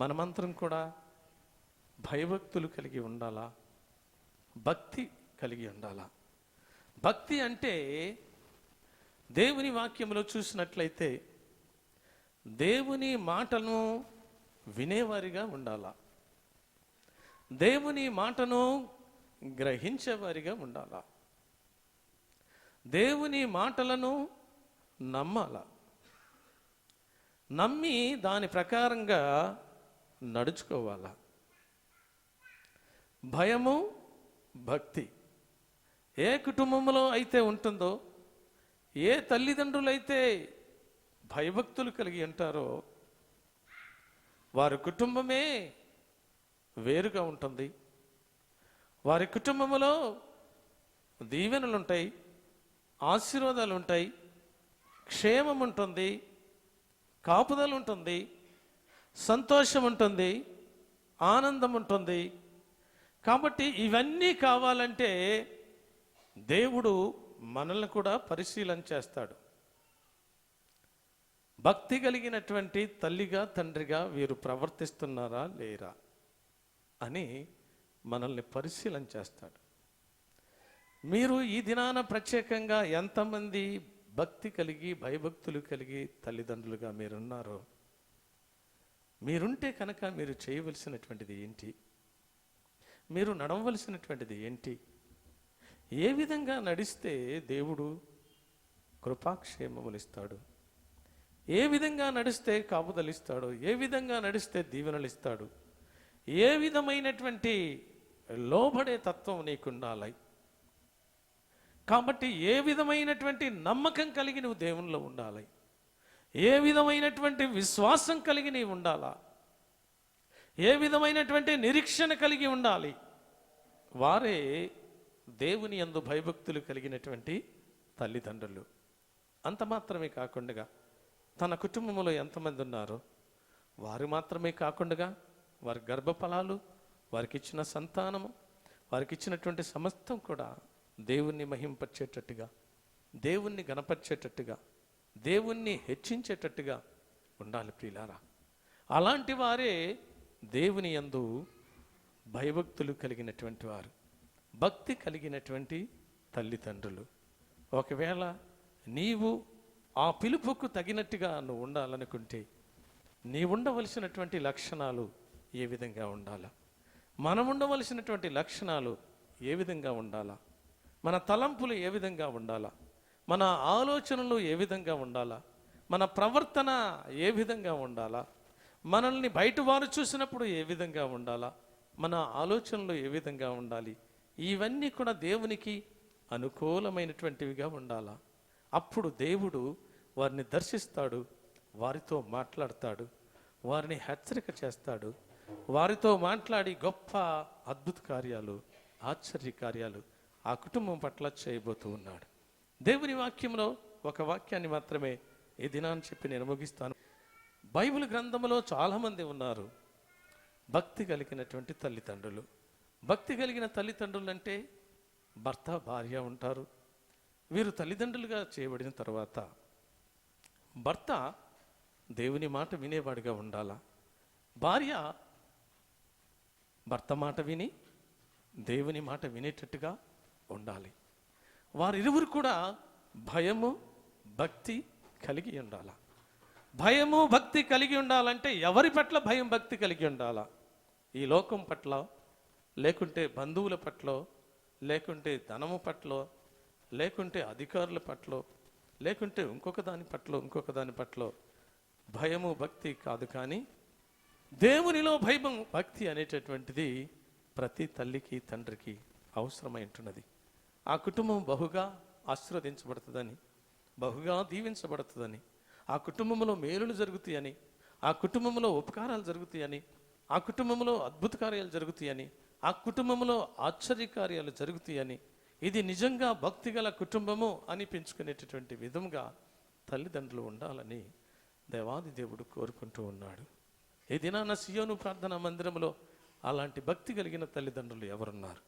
మనమంతరం కూడా భయభక్తులు కలిగి ఉండాలా, భక్తి కలిగి ఉండాలా. భక్తి అంటే దేవుని వాక్యంలో చూసినట్లయితే దేవుని మాటను వినేవారిగా ఉండాలా, దేవుని మాటను గ్రహించేవారిగా ఉండాలా, దేవుని మాటలను నమ్మాలా, నమ్మి దాని ప్రకారంగా నడుచుకోవాలా. భయము భక్తి ఏ కుటుంబంలో అయితే ఉంటుందో, ఏ తల్లిదండ్రులైతే భయభక్తులు కలిగి ఉంటారో వారి కుటుంబమే వేరుగా ఉంటుంది. వారి కుటుంబంలో దీవెనలు ఉంటాయి, ఆశీర్వాదాలు ఉంటాయి, క్షేమం ఉంటుంది, కాపుదల ఉంటుంది, సంతోషం ఉంటుంది, ఆనందం ఉంటుంది. కాబట్టి ఇవన్నీ కావాలంటే దేవుడు మనల్ని కూడా పరిశీలన చేస్తాడు. భక్తి కలిగినటువంటి తల్లిగా తండ్రిగా వీరు ప్రవర్తిస్తున్నారా లేరా అని మనల్ని పరిశీలన చేస్తాడు. మీరు ఈ దినాన ప్రత్యేకంగా ఎంతమంది భక్తి కలిగి భయభక్తులు కలిగి తల్లిదండ్రులుగా మీరున్నారో, మీరుంటే కనుక మీరు చేయవలసినటువంటిది ఏంటి, మీరు నడవలసినటువంటిది ఏంటి, ఏ విధంగా నడిస్తే దేవుడు కృపాక్షేమములు ఇస్తాడు, ఏ విధంగా నడిస్తే కాపుదలిస్తాడు, ఏ విధంగా నడిస్తే దీవెనలు ఇస్తాడు, ఏ విధమైనటువంటి లోబడే తత్వం నీకుండాలి. కాబట్టి ఏ విధమైనటువంటి నమ్మకం కలిగి నువ్వు దేవునిలో ఉండాలి, ఏ విధమైనటువంటి విశ్వాసం కలిగి నీవు ఉండాలా, ఏ విధమైనటువంటి నిరీక్షణ కలిగి ఉండాలి. వారే దేవుని యందు భయభక్తులు కలిగినటువంటి తల్లిదండ్రులు. అంత మాత్రమే కాకుండా తన కుటుంబంలో ఎంతమంది ఉన్నారో వారు మాత్రమే కాకుండా వారి గర్భఫలాలు, వారికి ఇచ్చిన సంతానము, వారికి ఇచ్చినటువంటి సమస్తం కూడా దేవుణ్ణి మహింపరిచేటట్టుగా, దేవుణ్ణి గణపరిచేటట్టుగా, దేవుణ్ణి హెచ్చించేటట్టుగా ఉండాలి ప్రియులారా. అలాంటి వారే దేవుని యందు భయభక్తులు కలిగినటువంటి వారు, భక్తి కలిగినటువంటి తల్లిదండ్రులు. ఒకవేళ నీవు ఆ పిలుపుకు తగినట్టుగా నువ్వు ఉండాలనుకుంటే నీ ఉండవలసినటువంటి లక్షణాలు ఏ విధంగా ఉండాలా, మనం ఉండవలసినటువంటి లక్షణాలు ఏ విధంగా ఉండాలా, మన తలంపులు ఏ విధంగా ఉండాలా, మన ఆలోచనలు ఏ విధంగా ఉండాలా, మన ప్రవర్తన ఏ విధంగా ఉండాలా, మనల్ని బయట వారు చూసినప్పుడు ఏ విధంగా ఉండాలా, మన ఆలోచనలు ఏ విధంగా ఉండాలి, ఇవన్నీ కూడా దేవునికి అనుకూలమైనటువంటివిగా ఉండాలా. అప్పుడు దేవుడు వారిని దర్శిస్తాడు, వారితో మాట్లాడతాడు, వారిని హెచ్చరిక చేస్తాడు, వారితో మాట్లాడి గొప్ప అద్భుత కార్యాలు, ఆశ్చర్య కార్యాలు ఆ కుటుంబం పట్ల చేయబోతూ ఉన్నాడు. దేవుని వాక్యంలో ఒక వాక్యాన్ని మాత్రమే ఈ దినాన్ని చెప్పి నేను ముగిస్తాను. బైబిల్ గ్రంథంలో చాలామంది ఉన్నారు భక్తి కలిగినటువంటి తల్లిదండ్రులు. భక్తి కలిగిన తల్లిదండ్రులు అంటే భర్త భార్య ఉంటారు. వీరు తల్లిదండ్రులుగా చేయబడిన తర్వాత భర్త దేవుని మాట వినేవాడిగా ఉండాలా, భార్య భర్త మాట విని దేవుని మాట వినేటట్టుగా ఉండాలి. వారిరువురు కూడా భయము భక్తి కలిగి ఉండాలా. భయము భక్తి కలిగి ఉండాలంటే ఎవరి పట్ల భయం భక్తి కలిగి ఉండాలా? ఈ లోకం పట్ల, లేకుంటే బంధువుల పట్ల, లేకుంటే ధనము పట్ల, లేకుంటే అధికారుల పట్ల, లేకుంటే ఇంకొక దాని పట్ల భయము భక్తి కాదు. కానీ దేవునిలో భయం భక్తి అనేటటువంటిది ప్రతి తల్లికి తండ్రికి అవసరమై ఉంటున్నది. ఆ కుటుంబం బహుగా ఆశీర్వదించబడుతుందని, బహుగా దీవించబడుతుందని, ఆ కుటుంబంలో మేలులు జరుగుతాయని, ఆ కుటుంబంలో ఉపకారాలు జరుగుతాయని, ఆ కుటుంబంలో అద్భుత కార్యాలు జరుగుతాయని, ఆ కుటుంబంలో ఆశ్చర్య కార్యాలు జరుగుతాయని, ఇది నిజంగా భక్తిగల కుటుంబము అనిపించుకునేటటువంటి విధంగా తల్లిదండ్రులు ఉండాలని దేవాది దేవుడు కోరుకుంటూ ఉన్నాడు. ఈ దినాన సియోను ప్రార్థనా మందిరంలో అలాంటి భక్తి కలిగిన తల్లిదండ్రులు ఎవరున్నారు?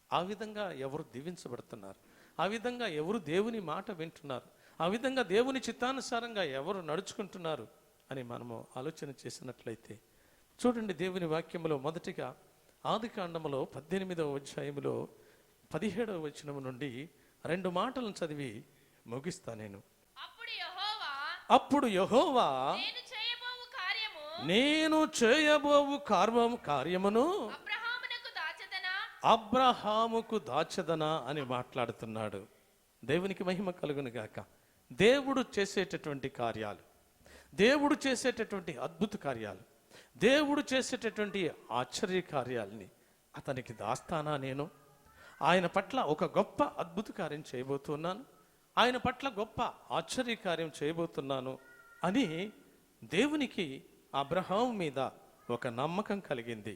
ఆ విధంగా ఎవరు దీవించబడుతున్నారు? ఆ విధంగా ఎవరు దేవుని మాట వింటున్నారు? ఆ విధంగా దేవుని చిత్తానుసారంగా ఎవరు నడుచుకుంటున్నారు అని మనము ఆలోచన చేసినట్లయితే చూడండి, దేవుని వాక్యములో మొదటిగా ఆదికాండములో 18వ అధ్యాయములో 17వ వచనం నుండి 2 మాటలను చదివి ముగిస్తా నేను. అప్పుడు యెహోవా నేను చేయబోవు కార్యమును అబ్రహాముకు దాచదనా అని మాట్లాడుతున్నాడు. దేవునికి మహిమ కలుగును గాక. దేవుడు చేసేటటువంటి కార్యాలు, దేవుడు చేసేటటువంటి అద్భుత కార్యాలు, దేవుడు చేసేటటువంటి ఆశ్చర్య కార్యాలని అతనికి దాస్తానా నేను? ఆయన పట్ల ఒక గొప్ప అద్భుత కార్యం చేయబోతున్నాను, ఆయన పట్ల గొప్ప ఆశ్చర్య కార్యం చేయబోతున్నాను అని దేవునికి అబ్రహాము మీద ఒక నమ్మకం కలిగింది.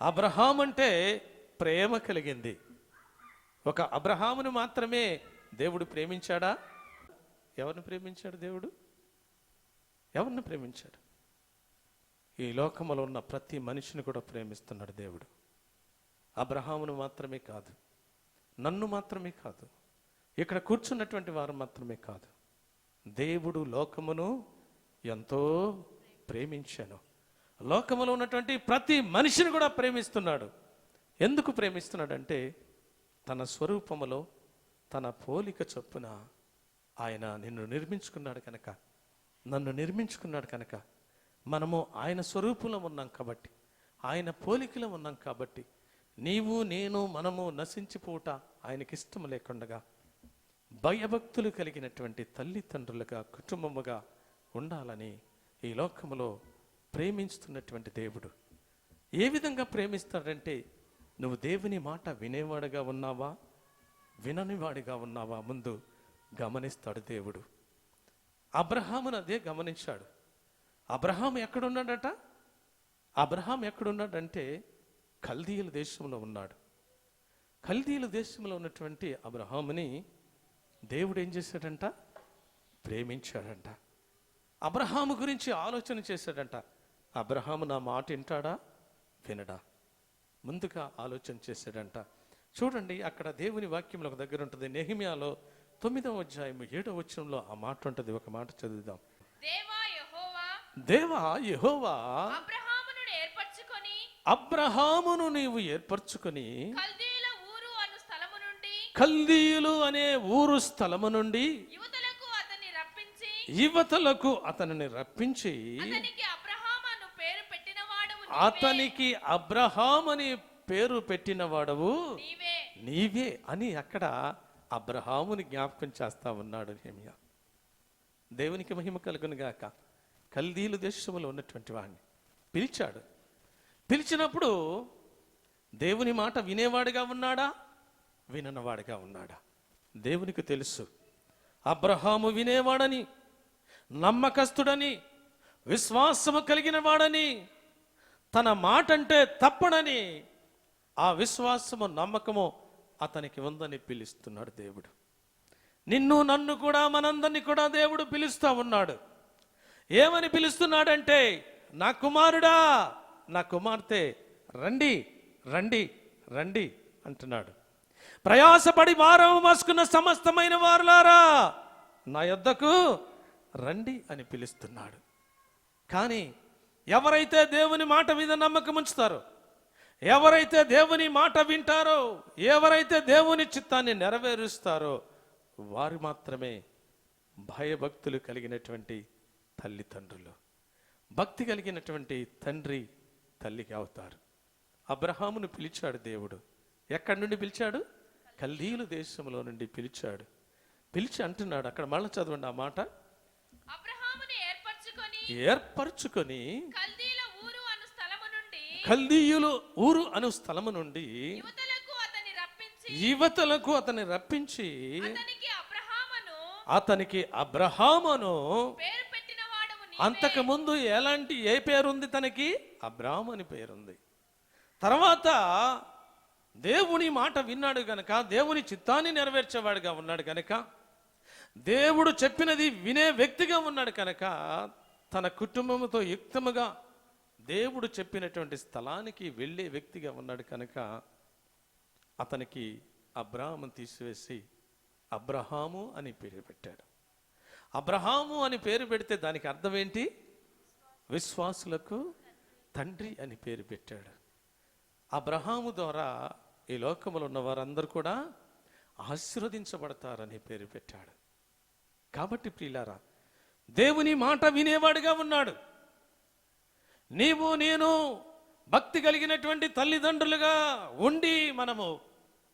అబ్రహాం అంటే ప్రేమ కలిగింది. ఒక అబ్రహామును మాత్రమే దేవుడు ప్రేమించాడా? ఎవరిని ప్రేమించాడు దేవుడు? ఎవరిని ప్రేమించాడు? ఈ లోకములో ఉన్న ప్రతి మనిషిని కూడా ప్రేమిస్తున్నాడు దేవుడు. అబ్రహామును మాత్రమే కాదు, నన్ను మాత్రమే కాదు, ఇక్కడ కూర్చున్నటువంటి వారు మాత్రమే కాదు, దేవుడు లోకమును ఎంతో ప్రేమించాను. లోకములో ఉన్నటువంటి ప్రతి మనిషిని కూడా ప్రేమిస్తున్నాడు. ఎందుకు ప్రేమిస్తున్నాడంటే తన స్వరూపములో తన పోలిక చొప్పున ఆయన నిన్ను నిర్మించుకున్నాడు కనుక, నన్ను నిర్మించుకున్నాడు కనుక, మనము ఆయన స్వరూపంలో ఉన్నాం కాబట్టి, ఆయన పోలికలో ఉన్నాం కాబట్టి, నీవు నేను మనము నశించిపోవుట ఆయనకి ఇష్టం లేకుండా భయభక్తులు కలిగినటువంటి తల్లిదండ్రులుగా కుటుంబముగా ఉండాలని ఈ లోకములో ప్రేమిస్తున్నటువంటి దేవుడు ఏ విధంగా ప్రేమిస్తాడంటే, నువ్వు దేవుని మాట వినేవాడుగా ఉన్నావా, విననివాడిగా ఉన్నావా ముందు గమనిస్తాడు దేవుడు. అబ్రహామును అదే గమనించాడు. అబ్రహాం ఎక్కడున్నాడట? అబ్రహాం ఎక్కడున్నాడంటే కల్దీయుల దేశంలో ఉన్నాడు. కల్దీయుల దేశంలో ఉన్నటువంటి అబ్రహాముని దేవుడు ఏం చేశాడంట? ప్రేమించాడంట. అబ్రహాము గురించి ఆలోచన చేశాడంట. అబ్రహాము నా మాట వింటాడా వినడా? ముందుగా ఆలోచన చేశాడంట. చూడండి, అక్కడ దేవుని వాక్యంలో ఒక దగ్గర ఉంటుంది. నెహెమ్యాలో 9వ అధ్యాయం 7వ వచనంలో ఆ మాట ఉంటుంది. ఒక మాట చదువుదాం. దేవా యెహోవా అబ్రహామును నీవు ఏర్పరచుకొని కల్దీయులు అనే ఊరు స్థలము నుండి యువతలకు అతనిని రప్పించి అతనికి అబ్రహాం అని పేరు పెట్టిన వాడవు నీవే అని అక్కడ అబ్రహాముని జ్ఞాపకం చేస్తా ఉన్నాడు నెహెమ్యా. దేవునికి మహిమ కలుగును గాక. కల్దీలు దేశంలో ఉన్నటువంటి వాడిని పిలిచాడు. పిలిచినప్పుడు దేవుని మాట వినేవాడిగా ఉన్నాడా, విననవాడిగా ఉన్నాడా? దేవునికి తెలుసు. అబ్రహాము వినేవాడని, నమ్మకస్తుడని, విశ్వాసము కలిగిన వాడని, తన మాట అంటే తప్పడని, ఆ విశ్వాసము నమ్మకము అతనికి ఉందని పిలుస్తున్నాడు దేవుడు. నిన్ను నన్ను కూడా మనందరినీ కూడా దేవుడు పిలుస్తూ ఉన్నాడు. ఏమని పిలుస్తున్నాడంటే, నా కుమారుడా, నా కుమార్తె రండి రండి రండి అంటున్నాడు. ప్రయాసపడి భారం మోసుకున్న సమస్తమైన వారులారా నా యొద్దకు రండి అని పిలుస్తున్నాడు. కానీ ఎవరైతే దేవుని మాట మీద నమ్మకం ఉంచుతారో, ఎవరైతే దేవుని మాట వింటారో, ఎవరైతే దేవుని చిత్తాన్ని నెరవేరుస్తారో వారు మాత్రమే భయభక్తులు కలిగినటువంటి తల్లిదండ్రులు, భక్తి కలిగినటువంటి తండ్రి తల్లికి అవుతారు. అబ్రహామును పిలిచాడు దేవుడు. ఎక్కడి నుండి పిలిచాడు? కల్దీయుల దేశంలో నుండి పిలిచాడు. పిలిచి అంటున్నాడు, అక్కడ మళ్ళీ చదవండి ఆ మాట. ఏర్పరచుకొని కల్దీయులు ఊరు అను స్థలము నుండి యువతలకు అతన్ని రప్పించి అతనికి అబ్రహామును, అంతకు ముందు ఏ పేరుంది తనకి? అబ్రాహాము అని పేరుంది. తర్వాత దేవుని మాట విన్నాడు గనక, దేవుని చిత్తాన్ని నెరవేర్చేవాడుగా ఉన్నాడు కనుక, దేవుడు చెప్పినది వినే వ్యక్తిగా ఉన్నాడు కనుక, తన కుటుంబముతో యుక్తముగా దేవుడు చెప్పినటువంటి స్థలానికి వెళ్ళే వ్యక్తిగా ఉన్నాడు కనుక, అతనికి అబ్రాహాము తీసివేసి అబ్రహాము అని పేరు పెట్టాడు. అబ్రహాము అని పేరు పెడితే దానికి అర్థం ఏంటి? విశ్వాసులకు తండ్రి అని పేరు పెట్టాడు. అబ్రహాము ద్వారా ఈ లోకములో ఉన్న వారందరూ కూడా ఆశీర్వదించబడతారని పేరు పెట్టాడు. కాబట్టి ప్రియులారా, దేవుని మాట వినేవాడిగా ఉన్నాడు. నీవు నేను భక్తి కలిగినటువంటి తల్లిదండ్రులుగా ఉండి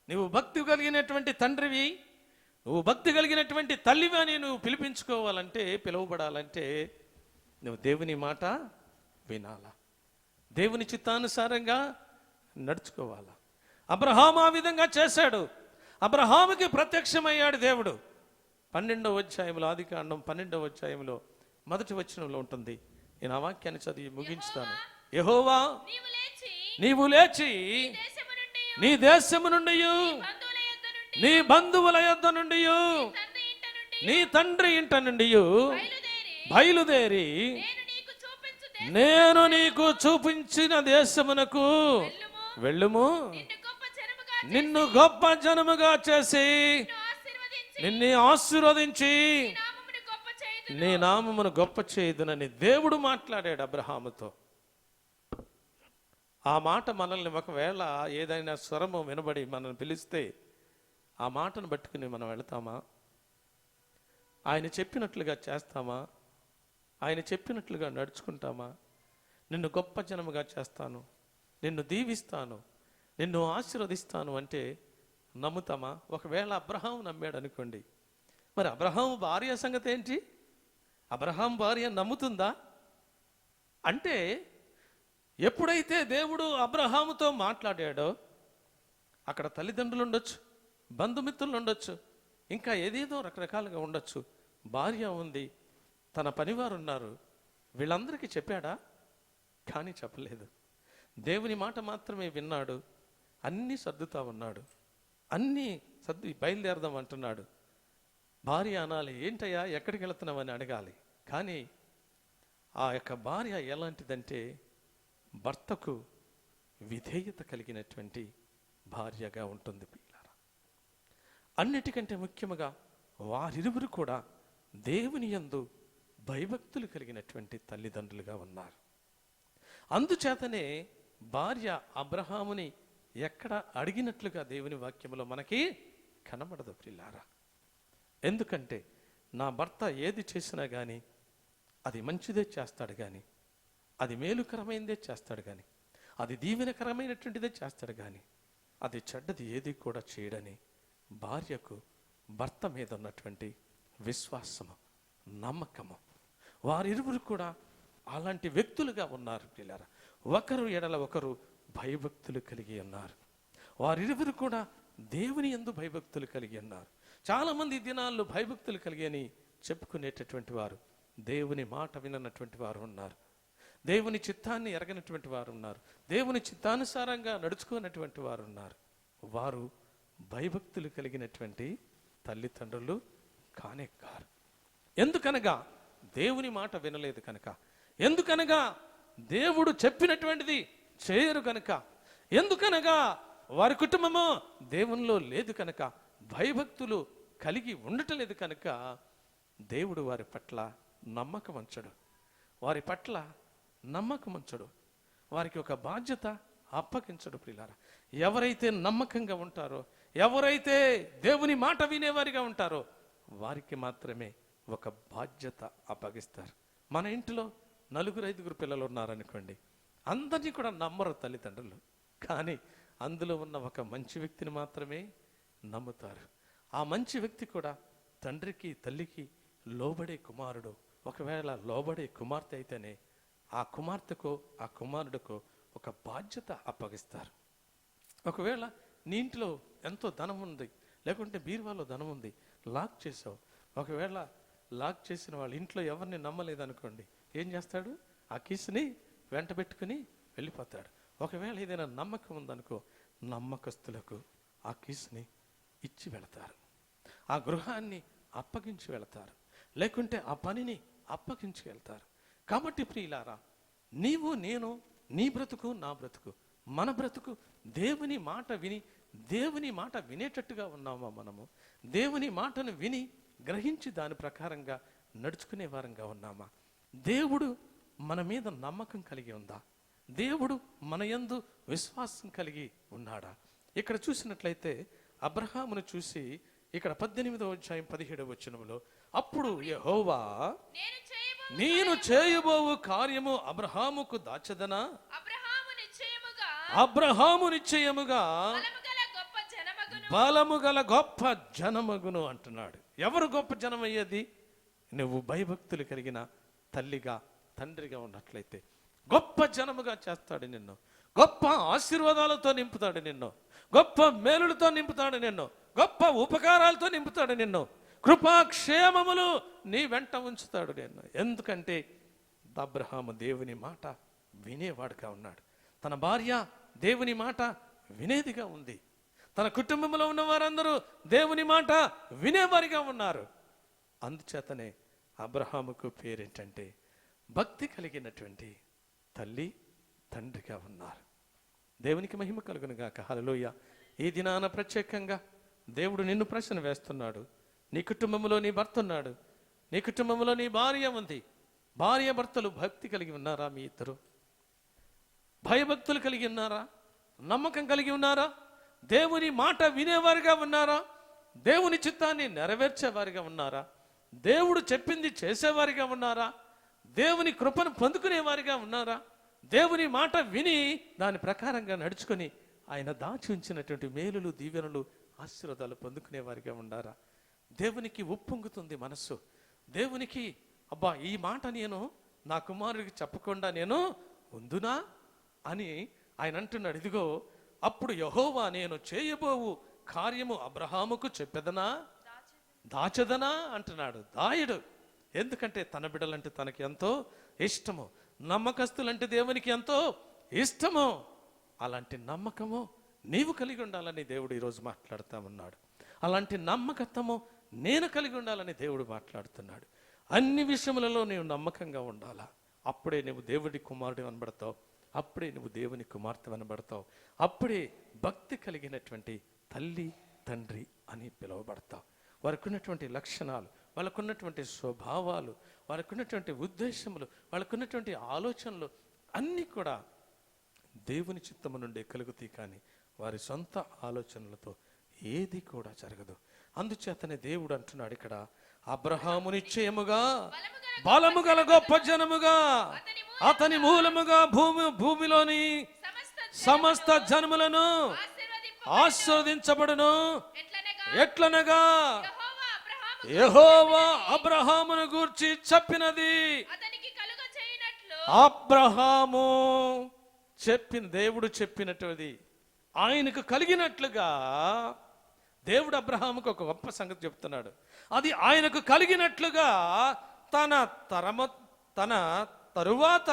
నువ్వు భక్తి కలిగినటువంటి తండ్రివి, నువ్వు భక్తి కలిగినటువంటి తల్లివి అని నువ్వు పిలువబడాలంటే నువ్వు దేవుని మాట వినాలా, దేవుని చిత్తానుసారంగా నడుచుకోవాలా. అబ్రహాము ఆ విధంగా చేశాడు. అబ్రహాముకి ప్రత్యక్షమయ్యాడు దేవుడు. 12వ అధ్యాయంలో, ఆదికాండం 12వ అధ్యాయంలో 1వ వచనంలో ఉంటుంది. నేను ఆ వాక్యాన్ని చదివి ముగించుతాను. యెహోవా, నీవు లేచి నీ దేశము నుండి, నీ బంధువుల యొద్ద నుండి, నీ తండ్రి ఇంట నుండి బయలుదేరి నేను నీకు చూపించిన దేశమునకు వెళ్ళుము. నిన్ను గొప్ప జనముగా చేసి నిన్ను ఆశీర్వదించి నీ నామమును గొప్ప చేయుదునని దేవుడు మాట్లాడాడు అబ్రహాముతో. ఆ మాట మనల్ని ఒకవేళ ఏదైనా స్వరము వినబడి మనల్ని పిలిస్తే ఆ మాటను పట్టుకుని మనం వెళతామా? ఆయన చెప్పినట్లుగా చేస్తామా? ఆయన చెప్పినట్లుగా నడుచుకుంటామా? నిన్ను గొప్ప జనముగా చేస్తాను, నిన్ను దీవిస్తాను, నిన్ను ఆశీర్వదిస్తాను అంటే నమ్ముతామా? ఒకవేళ అబ్రహాము నమ్మాడు అనుకోండి, మరి అబ్రహాము భార్య సంగతి ఏంటి? అబ్రహాం భార్య నమ్ముతుందా? అంటే ఎప్పుడైతే దేవుడు అబ్రహాముతో మాట్లాడాడో అక్కడ తల్లిదండ్రులు ఉండొచ్చు, బంధుమిత్రులు ఉండొచ్చు, ఇంకా ఏదేదో రకరకాలుగా ఉండొచ్చు, భార్య ఉంది, తన పనివారు ఉన్నారు, వీళ్ళందరికీ చెప్పాడా? కానీ చెప్పలేదు. దేవుని మాట మాత్రమే విన్నాడు. అన్నీ సర్దుతా ఉన్నాడు, అన్నీ సర్ది బయలుదేరదాం అంటున్నాడు. భార్య అనాలి, ఏంటయ్యా ఎక్కడికి వెళుతున్నామని అడగాలి. కానీ ఆ యొక్క భార్య ఎలాంటిదంటే భర్తకు విధేయత కలిగినటువంటి భార్యగా ఉంటుంది పిల్లరా. అన్నిటికంటే ముఖ్యముగా వారిరువురు కూడా దేవుని యందు భయభక్తులు కలిగినటువంటి తల్లిదండ్రులుగా ఉన్నారు. అందుచేతనే భార్య అబ్రహాముని ఎక్కడ అడిగినట్లుగా దేవుని వాక్యములో మనకి కనబడదు పిల్లారా. ఎందుకంటే నా భర్త ఏది చేసినా కానీ అది మంచిదే చేస్తాడు, కానీ అది మేలుకరమైనదే చేస్తాడు, కానీ అది దీవెనకరమైనటువంటిదే చేస్తాడు, కానీ అది చెడ్డది ఏది కూడా చేయడని భార్యకు భర్త మీద ఉన్నటువంటి విశ్వాసము, నమ్మకము, వారిరువురు కూడా అలాంటి వ్యక్తులుగా ఉన్నారు పిల్లారా. ఒకరు ఎడల ఒకరు భయభక్తులు కలిగి ఉన్నారు. వారిరువురు కూడా దేవుని యందు భయభక్తులు కలిగి ఉన్నారు. చాలామంది దినాల్లో భయభక్తులు కలిగి అని చెప్పుకునేటటువంటి వారు దేవుని మాట విననటువంటి వారు ఉన్నారు, దేవుని చిత్తాన్ని ఎరగనటువంటి వారు ఉన్నారు, దేవుని చిత్తానుసారంగా నడుచుకున్నటువంటి వారు ఉన్నారు. వారు భయభక్తులు కలిగినటువంటి తల్లిదండ్రులు కానే కారు. ఎందుకనగా దేవుని మాట వినలేదు కనుక, ఎందుకనగా దేవుడు చెప్పినటువంటిది చేయరు కనుక, ఎందుకనగా వారి కుటుంబము దేవునిలో లేదు కనుక, భయభక్తులు కలిగి ఉండటలేదు కనుక దేవుడు వారి పట్ల నమ్మకం ఉంచడు, వారి పట్ల నమ్మకం ఉంచడు, వారికి ఒక బాధ్యత అప్పగించడు. ప్రియులారా, ఎవరైతే నమ్మకంగా ఉంటారో, ఎవరైతే దేవుని మాట వినేవారిగా ఉంటారో వారికి మాత్రమే ఒక బాధ్యత అప్పగిస్తారు. మన ఇంటిలో 4-5 పిల్లలు ఉన్నారనుకోండి, అందరినీ కూడా నమ్మరు తల్లిదండ్రులు, కానీ అందులో ఉన్న ఒక మంచి వ్యక్తిని మాత్రమే నమ్ముతారు. ఆ మంచి వ్యక్తి కూడా తండ్రికి తల్లికి లోబడే కుమారుడు, ఒకవేళ లోబడే కుమార్తె అయితేనే ఆ కుమార్తెకో ఆ కుమారుడికో ఒక బాధ్యత అప్పగిస్తారు. ఒకవేళ నీ ఇంట్లో ఎంతో ధనం ఉంది, లేకుంటే బీరువాలో ధనం ఉంది, లాక్ చేసావు, ఒకవేళ లాక్ చేసిన వాళ్ళు ఇంట్లో ఎవరిని నమ్మలేదనుకోండి, ఏం చేస్తాడు? ఆ కీసుని వెంట పెట్టుకుని వెళ్ళిపోతాడు. ఒకవేళ ఏదైనా నమ్మకం ఉందనుకో, నమ్మకస్తులకు ఆ కీసుని ఇచ్చి వెళతారు, ఆ గృహాన్ని అప్పగించి వెళతారు, లేకుంటే ఆ పనిని అప్పగించి వెళ్తారు. కాబట్టి ప్రియులారా, నీవు నేను, నీ బ్రతుకు నా బ్రతుకు, మన బ్రతుకు దేవుని మాట విని, దేవుని మాట వినేటట్టుగా ఉన్నామా? మనము దేవుని మాటను విని గ్రహించి దాని ప్రకారంగా నడుచుకునే వారంగా ఉన్నామా? దేవుడు మన మీద నమ్మకం కలిగి ఉందా? దేవుడు మన యందు విశ్వాసం కలిగి ఉన్నాడా? ఇక్కడ చూసినట్లయితే అబ్రహామును చూసి ఇక్కడ 18వ అధ్యాయం 17వ వచనములో, అప్పుడు యెహోవా నేను చేయబోవు కార్యము అబ్రహాముకు దాచదనా? అబ్రహాము నిశ్చయముగా బలము గల గొప్ప జనమగును అంటున్నాడు. ఎవరు గొప్ప జనం అయ్యేది? నువ్వు భయభక్తులు కలిగిన తల్లిగా తండ్రిగా ఉన్నట్లయితే గొప్ప జనముగా చేస్తాడు నిన్ను. గొప్ప ఆశీర్వాదాలతో నింపుతాడు నిన్ను. గొప్ప మేలులతో నింపుతాడు నిన్ను. గొప్ప ఉపకారాలతో నింపుతాడు నిన్ను. కృపాక్షేమములు నీ వెంట ఉంచుతాడు నిన్ను. ఎందుకంటే అబ్రహాము దేవుని మాట వినేవాడుగా ఉన్నాడు. తన భార్య దేవుని మాట వినేదిగా ఉంది. తన కుటుంబంలో ఉన్న వారందరూ దేవుని మాట వినేవారిగా ఉన్నారు. అందుచేతనే అబ్రహాముకు పేరేంటంటే భక్తి కలిగినటువంటి తల్లి తండ్రిగా ఉన్నారు. దేవునికి మహిమ కలుగును గాక. హల్లెలూయా. ఈ దినాన ప్రత్యేకంగా దేవుడు నిన్ను ప్రశ్న వేస్తున్నాడు. నీ కుటుంబంలో నీ భర్త ఉన్నాడు. నీ కుటుంబంలో నీ భార్య ఉంది. భార్య భర్తలు భక్తి కలిగి ఉన్నారా? మీ ఇద్దరు భయభక్తులు కలిగి ఉన్నారా? నమ్మకం కలిగి ఉన్నారా? దేవుని మాట వినేవారుగా ఉన్నారా? దేవుని చిత్తాన్ని నెరవేర్చేవారిగా ఉన్నారా? దేవుడు చెప్పింది చేసేవారిగా ఉన్నారా? దేవుని కృపను పొందుకునేవారిగా ఉన్నారా? దేవుని మాట విని దాని ప్రకారంగా నడుచుకొని ఆయన దాచి ఉంచినటువంటి మేలులు, దీవెనలు, ఆశీర్వాదాలు పొందుకునేవారిగా ఉన్నారా? దేవునికి ఉప్పొంగుతుంది మనస్సు. దేవునికి అబ్బా ఈ మాట నేను నా కుమారుడికి చెప్పకుండా నేను ఉందునా అని ఆయన అంటున్నాడు. ఇదిగో అప్పుడు యెహోవా నేను చేయబోవు కార్యము అబ్రహాముకు చెప్పెదనా దాచదనా అంటున్నాడు. దాయుడు. ఎందుకంటే తన బిడ్డలంటే తనకి ఎంతో ఇష్టము. నమ్మకస్తులంటే దేవునికి ఎంతో ఇష్టము. అలాంటి నమ్మకము నీవు కలిగి ఉండాలని దేవుడు ఈరోజు మాట్లాడుతూ ఉన్నాడు. అలాంటి నమ్మకత్వము నేను కలిగి ఉండాలని దేవుడు మాట్లాడుతున్నాడు. అన్ని విషయములలో నీవు నమ్మకంగా ఉండాలా. అప్పుడే నువ్వు దేవుడి కుమారుడు అనబడతావు. అప్పుడే నువ్వు దేవుని కుమార్తె అనబడతావు. అప్పుడే భక్తి కలిగినటువంటి తల్లి తండ్రి అని పిలువబడతావు. వారికి ఉన్నటువంటి లక్షణాలు, వాళ్ళకు ఉన్నటువంటి స్వభావాలు, వాళ్ళకు ఉన్నటువంటి ఉద్దేశములు, వాళ్ళకు ఉన్నటువంటి ఆలోచనలు అన్నీ కూడా దేవుని చిత్తము నుండి కలుగుతాయి. కానీ వారి సొంత ఆలోచనలతో ఏది కూడా జరగదు. అందుచేతనే దేవుడు అంటున్నాడు ఇక్కడ, అబ్రహాము నిశ్చయముగా బలము గల గొప్ప జనముగా అతని మూలముగా భూమిలోని సమస్త జనములను ఆశీర్వదించబడును. ఎట్లనగా యెహోవా అబ్రహామును గూర్చి చెప్పినది. అబ్రహాము దేవుడు చెప్పినట్టుది ఆయనకు కలిగినట్లుగా దేవుడు అబ్రహాముకు ఒక గొప్ప సంగతి చెప్తున్నాడు. అది ఆయనకు కలిగినట్లుగా తన తరువాత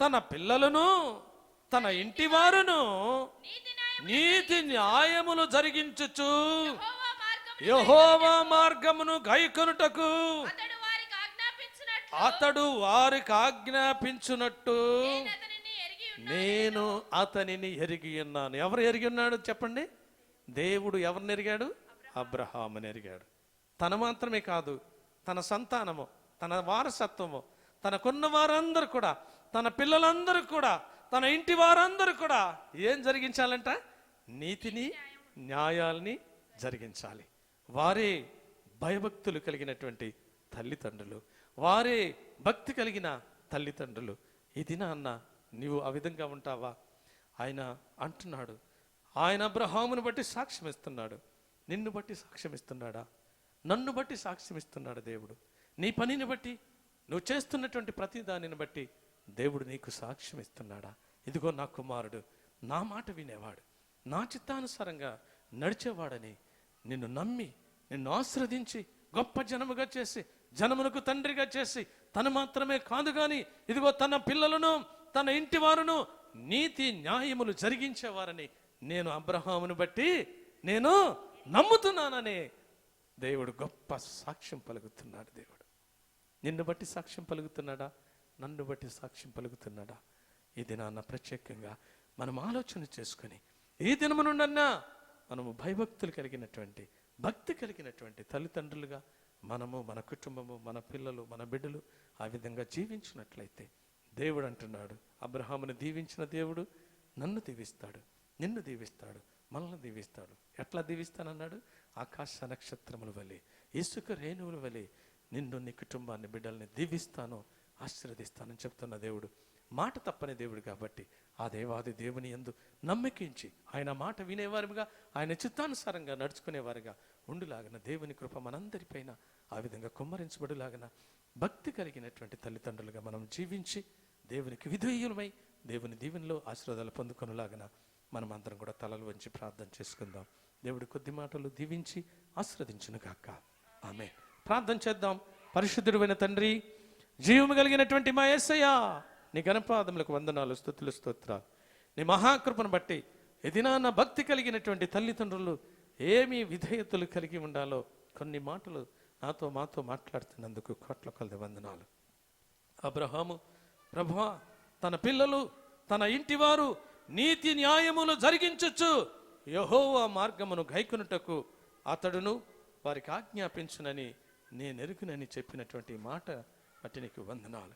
తన పిల్లలను, తన ఇంటి వారును నీతి న్యాయములు జరిగించుచు యెహోవా మార్గమును గైకొనుటకు అతడు వారికి ఆజ్ఞాపించునట్టు నేను అతనిని ఎరిగి ఉన్నాను. ఎవరు ఎరిగి ఉన్నాడు చెప్పండి? దేవుడు ఎవరిని ఎరిగాడు? అబ్రహాముని ఎరిగాడు. తన మాత్రమే కాదు, తన సంతానము, తన వారసత్వము, తనకున్న వారందరూ కూడా, తన పిల్లలందరూ కూడా, తన ఇంటి వారందరూ కూడా ఏం జరిగించాలంట? నీతిని న్యాయాల్ని జరిగించాలి. వారే భయభక్తులు కలిగినటువంటి తల్లిదండ్రులు, వారే భక్తి కలిగిన తల్లిదండ్రులు. ఇది నాన్న నీవు ఆ విధంగా ఉంటావా? ఆయన అంటున్నాడు, ఆయన అబ్రహామును బట్టి సాక్ష్యం ఇస్తున్నాడు. నిన్ను బట్టి సాక్ష్యం ఇస్తున్నాడా? నన్ను బట్టి సాక్ష్యం ఇస్తున్నాడు దేవుడు. నీ పనిని బట్టి, నువ్వు చేస్తున్నటువంటి ప్రతి దానిని బట్టి దేవుడు నీకు సాక్ష్యం ఇస్తున్నాడా? ఇదిగో నా కుమారుడు నా మాట వినేవాడు, నా చిత్తానుసారంగా నడిచేవాడని నిన్ను నమ్మి, నిన్ను ఆశీర్వదించి గొప్ప జనముగా చేసి, జనమునకు తండ్రిగా చేసి, తను మాత్రమే కాదు కానీ ఇదిగో తన పిల్లలను, తన ఇంటి వారును నీతి న్యాయములు జరిగించేవారని నేను అబ్రహామును బట్టి నేను నమ్ముతున్నానని దేవుడు గొప్ప సాక్ష్యం పలుకుతున్నాడు. దేవుడు నిన్ను బట్టి సాక్ష్యం పలుకుతున్నాడా? నన్ను బట్టి సాక్ష్యం పలుకుతున్నాడా? ఈ దినాన్న ప్రత్యేకంగా మనం ఆలోచన చేసుకొని ఈ దినము నుండన్నా మనము భయభక్తులు కలిగినటువంటి, భక్తి కలిగినటువంటి తల్లిదండ్రులుగా, మనము, మన కుటుంబము, మన పిల్లలు, మన బిడ్డలు ఆ విధంగా జీవించినట్లయితే దేవుడు అంటున్నాడు, అబ్రహామును దీవించిన దేవుడు నన్ను దీవిస్తాడు, నిన్ను దీవిస్తాడు, మనల్ని దీవిస్తాడు. ఎట్లా దీవిస్తానన్నాడు? ఆకాశ నక్షత్రముల వలె, ఇసుక రేణువుల వలె నిన్ను, నీ కుటుంబాన్ని, బిడ్డల్ని దీవిస్తాను, ఆశీర్వదిస్తానని చెప్తున్న దేవుడు. మాట తప్పని దేవుడు కాబట్టి ఆ దేవాది దేవుని యందు నమ్మకించి ఆయన మాట వినేవారుగా, ఆయన చిత్తానుసారంగా నడుచుకునేవారుగా ఉండులాగన దేవుని కృప మనందరిపైన ఆ విధంగా కుమ్మరించబడులాగన భక్తి కలిగినటువంటి తల్లిదండ్రులుగా మనం జీవించి దేవునికి విధేయులమై దేవుని దీవెనలో ఆశీర్వాదాలు పొందుకొనులాగన మనం అందరం కూడా తలలు వంచి ప్రార్థన చేసుకుందాం. దేవుడు కొద్ది మాటలు దీవించి ఆశీర్వదించును గాక. ఆమేన్. ప్రార్థన చేద్దాం. పరిశుద్ధుడైన తండ్రి, జీవము కలిగినటువంటి మా యేసయ్యా, నీ ఘనపాదములకు వందనాలు, స్తుతులు, స్తోత్రాలు. నీ మహాకృపను బట్టి ఎదినాన్న భక్తి కలిగినటువంటి తల్లిదండ్రులు ఏమి విధేయతలు కలిగి ఉండాలో కొన్ని మాటలు మాతో మాట్లాడుతున్నందుకు కోట్ల కొలది వందనాలు. అబ్రహాము ప్రభువా, తన పిల్లలు, తన ఇంటివారు నీతి న్యాయములు జరిగించచ్చు యెహోవా మార్గమును గైకొనుటకు అతడును వారికి ఆజ్ఞాపించునని నేనెరుగునని చెప్పినటువంటి మాట బట్టి నీకు వందనాలు.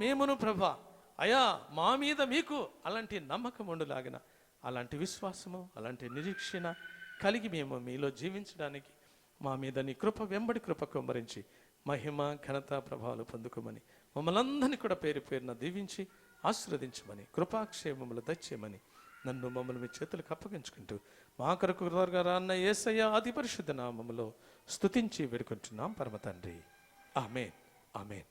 మేమును ప్రభా, అయా మా మీద మీకు అలాంటి నమ్మకం ఉండులాగిన, అలాంటి విశ్వాసము, అలాంటి నిరీక్షణ కలిగి మేము మీలో జీవించడానికి మా మీద నీ కృప వెంబడి కృప కుమ్మరించి మహిమ, ఘనత, ప్రభావాలు పొందుకోమని మమ్మల్ని అందరినీ కూడా పేరు పేరున దీవించి ఆశీర్వదించమని, కృపాక్షేమములు దచ్చేయమని నన్ను, మమ్మల్ని మీ చేతులకు అప్పగించుకుంటూ మా కొరకు త్వరగా రాన్న యేసయ్య అతి పరిశుద్ధ నామములో స్తుతించి వేడుకుంటున్నాం పరమ తండ్రి. ఆమేన్, ఆమేన్.